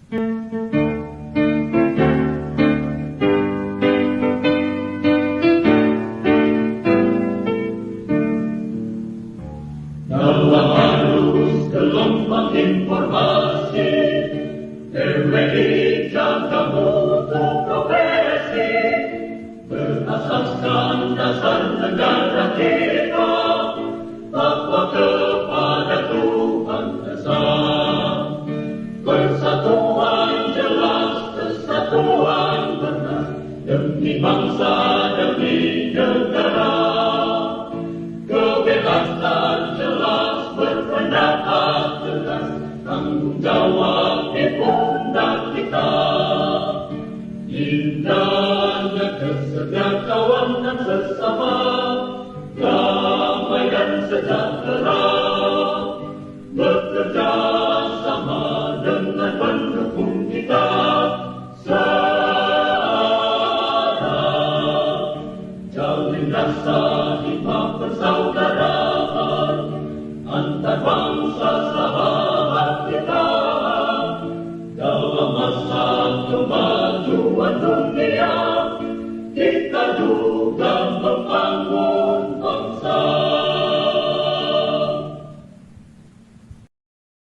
Dalam arus gelombang informasi, RWI jaga mutu progresi, berasaskan dasar negara kita, takwa kepada Tuhan Esa. Persatuan jelas, kesatuan benar, demi bangsa, demi negara. Kebebasan jelas, berpendapat jelas, tanggung jawab di pundak kita. Indahnya kesejahteraan sesama, damai dan sejahtera, bekerja sama dengan pendukung kita. Jalin rasa hikmah persaudaraan antar bangsa sahabat.